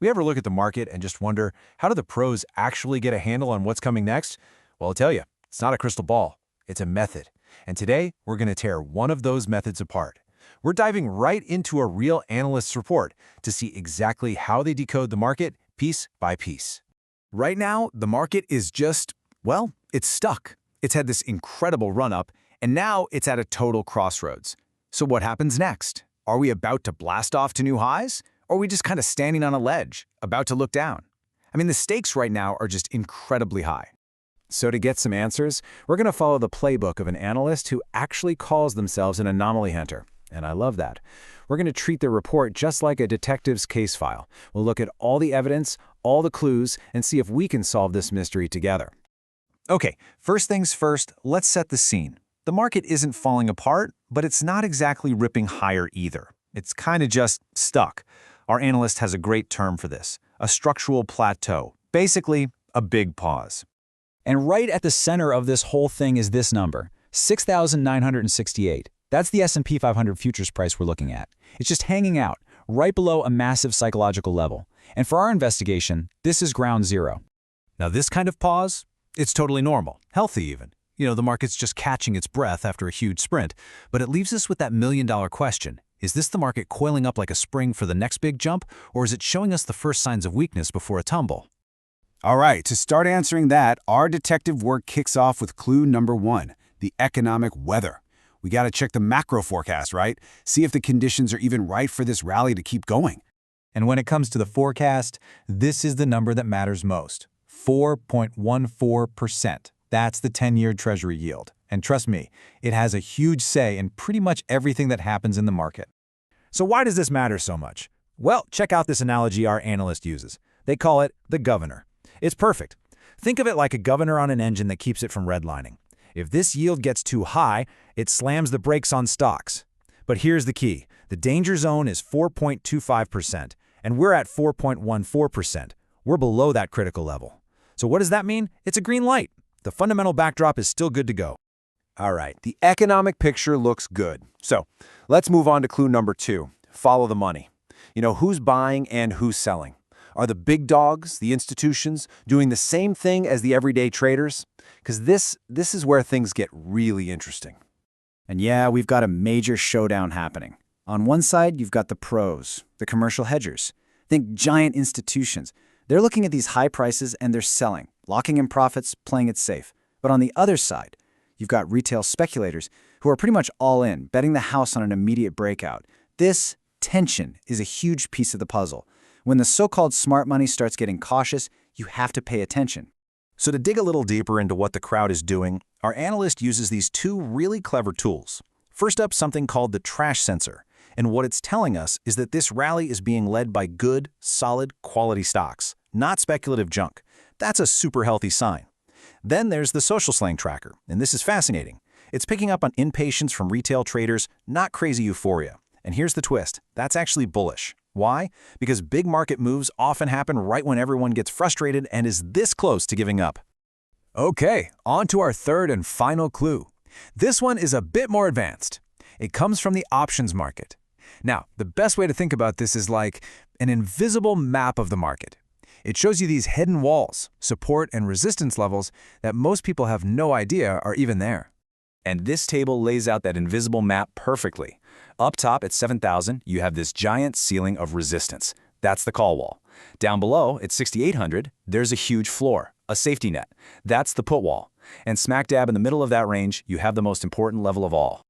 We ever look at the market and just wonder, how do the pros actually get a handle on what's coming next? Well, I'll tell you, it's not a crystal ball. It's a method. And today, we're going to tear one of those methods apart. We're diving right into a real analyst's report to see exactly how they decode the market piece by piece. Right now, the market is just, well, it's stuck. It's had this incredible run-up, and now it's at a total crossroads. So what happens next? Are we about to blast off to new highs? Or are we just kind of standing on a ledge, about to look down? I mean, the stakes right now are just incredibly high. So to get some answers, we're going to follow the playbook of an analyst who actually calls themselves an anomaly hunter. And I love that. We're going to treat their report just like a detective's case file. We'll look at all the evidence, all the clues, and see if we can solve this mystery together. Okay, first things first, let's set the scene. The market isn't falling apart, but it's not exactly ripping higher either. It's kind of just stuck. Our analyst has a great term for this, a structural plateau, basically a big pause. And right at the center of this whole thing is this number, 6,968. That's the SP 500 futures price we're looking at. It's just hanging out, right below a massive psychological level. And for our investigation, this is ground zero. Now this kind of pause, it's totally normal, healthy even. The market's just catching its breath after a huge sprint, but it leaves us with that million-dollar question. Is this the market coiling up like a spring for the next big jump, or is it showing us the first signs of weakness before a tumble? All right, to start answering that, our detective work kicks off with clue number 1, the economic weather. We got to check the macro forecast, right? See if the conditions are even right for this rally to keep going. And when it comes to the forecast, this is the number that matters most, 4.14%. That's the 10-year Treasury yield. And trust me, it has a huge say in pretty much everything that happens in the market. So why does this matter so much? Well, check out this analogy our analyst uses. They call it the governor. It's perfect. Think of it like a governor on an engine that keeps it from redlining. If this yield gets too high, it slams the brakes on stocks. But here's the key. The danger zone is 4.25%, and we're at 4.14%. We're below that critical level. So what does that mean? It's a green light. The fundamental backdrop is still good to go. All right, the economic picture looks good. So let's move on to clue number 2, follow the money. Who's buying and who's selling? Are the big dogs, the institutions, doing the same thing as the everyday traders? Because this is where things get really interesting. And yeah, we've got a major showdown happening. On one side, you've got the pros, the commercial hedgers. Think giant institutions. They're looking at these high prices and they're selling, locking in profits, playing it safe. But on the other side, you've got retail speculators who are pretty much all in, betting the house on an immediate breakout. This tension is a huge piece of the puzzle. When the so-called smart money starts getting cautious, you have to pay attention. So to dig a little deeper into what the crowd is doing, our analyst uses these two really clever tools. First up, something called the trash sensor. And what it's telling us is that this rally is being led by good, solid, quality stocks, not speculative junk. That's a super healthy sign. Then there's the social slang tracker, and this is fascinating. It's picking up on impatience from retail traders, not crazy euphoria. And here's the twist. That's actually bullish. Why? Because big market moves often happen right when everyone gets frustrated and is this close to giving up. Okay, on to our third and final clue. This one is a bit more advanced. It comes from the options market. Now, the best way to think about this is like an invisible map of the market. It shows you these hidden walls, support and resistance levels that most people have no idea are even there. And this table lays out that invisible map perfectly. Up top at 7,000, you have this giant ceiling of resistance. That's the call wall. Down below at 6,800, there's a huge floor, a safety net. That's the put wall. And smack dab in the middle of that range, you have the most important level of all.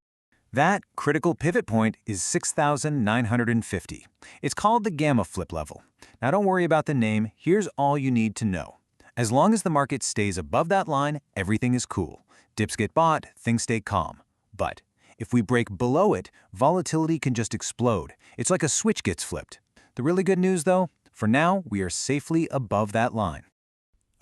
That critical pivot point is 6,950. It's called the gamma flip level. Now don't worry about the name, here's all you need to know. As long as the market stays above that line, everything is cool. Dips get bought, things stay calm. But if we break below it, volatility can just explode. It's like a switch gets flipped. The really good news though, for now, we are safely above that line.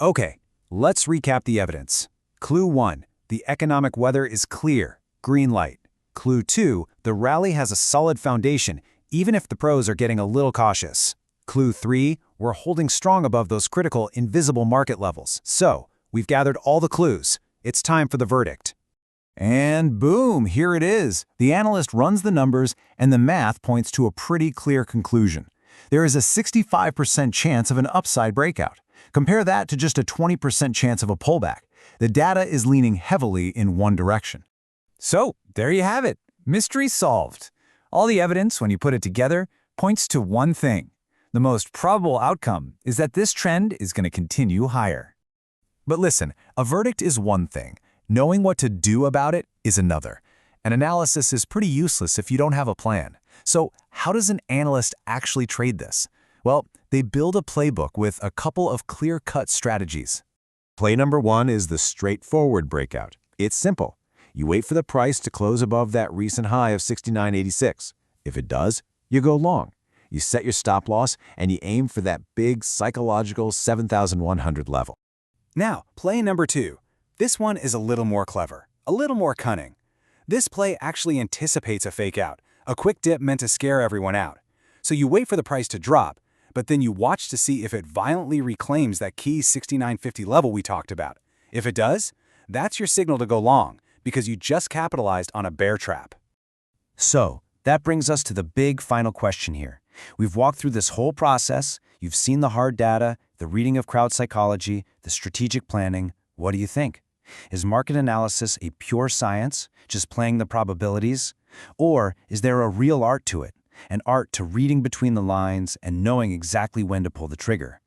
Okay, let's recap the evidence. Clue 1, the economic weather is clear, green light. Clue 2, the rally has a solid foundation, even if the pros are getting a little cautious. Clue 3, we're holding strong above those critical invisible market levels. So, we've gathered all the clues. It's time for the verdict. And boom, here it is. The analyst runs the numbers and the math points to a pretty clear conclusion. There is a 65% chance of an upside breakout. Compare that to just a 20% chance of a pullback. The data is leaning heavily in one direction. So, there you have it. Mystery solved. All the evidence, when you put it together, points to one thing. The most probable outcome is that this trend is going to continue higher. But listen, a verdict is one thing. Knowing what to do about it is another. An analysis is pretty useless if you don't have a plan. So how does an analyst actually trade this? Well, they build a playbook with a couple of clear-cut strategies. Play number 1 is the straightforward breakout. It's simple. You wait for the price to close above that recent high of 69.86. If it does, you go long. You set your stop loss and you aim for that big psychological 7,100 level. Now, play number 2. This one is a little more clever, a little more cunning. This play actually anticipates a fake out, a quick dip meant to scare everyone out. So you wait for the price to drop, but then you watch to see if it violently reclaims that key 69.50 level we talked about. If it does, that's your signal to go long, because you just capitalized on a bear trap. So, that brings us to the big final question here. We've walked through this whole process, you've seen the hard data, the reading of crowd psychology, the strategic planning. What do you think? Is market analysis a pure science, just playing the probabilities? Or is there a real art to it, an art to reading between the lines and knowing exactly when to pull the trigger?